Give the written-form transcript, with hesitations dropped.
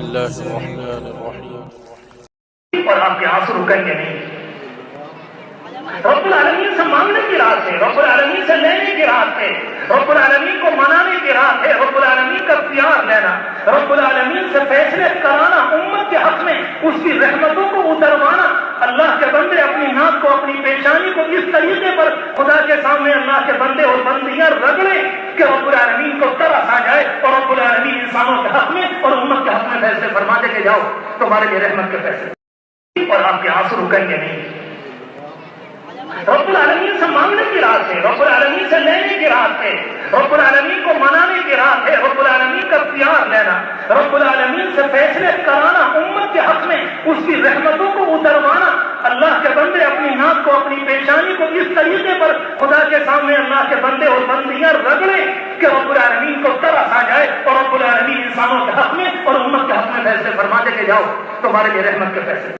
الله الرحمن الرحيم اور آپ کے آنسو رکیں گے نہیں. رب العالمین سے مانگنے کی رات ہے، رب العالمین سے لینے کی رات ہے، رب العالمین کو منانے کی رات ہے، رب العالمین کا پیار لینا، رب العالمین سے فیصلے کرانا امت کے حق میں، اس کی رحمتوں کو اتروانا. اللہ کے بندے اپنی ناک کو، اپنی پیشانی کو اس طریقے پر خدا کے سامنے اللہ کے بندے اور بندیاں رگڑیں کہ رب العالمین کو ترس آ جائے اور رب العالمین انسانوں کے حق میں اور امت کے حق میں فیصلے فرما دے کے جاؤ تمہارے لیے رحمت کے فیصلے. اور آپ کے آنسو رکیں گے نہیں. رب العالمین سے مانگنے کی رات ہے، رب العالمین سے لینے کی رات ہے، رب العالمین کو منانے کی رات ہے، رب العالمین کا پیار لینا، رب العالمین سے فیصلے کرانا امت کے حق میں، اس کی رحمتوں کو اتروانا. اللہ کے بندے اپنی ناک کو، اپنی پیشانی کو اس طریقے پر خدا کے سامنے اللہ کے بندے اور بندیاں رگڑیں کہ رب العالمین کو ترس آ جائے اور رب العالمین انسانوں کے حق میں اور امت کے حق میں فیصلے فرما دے کے جاؤ تمہارے لیے رحمت کے فیصلے.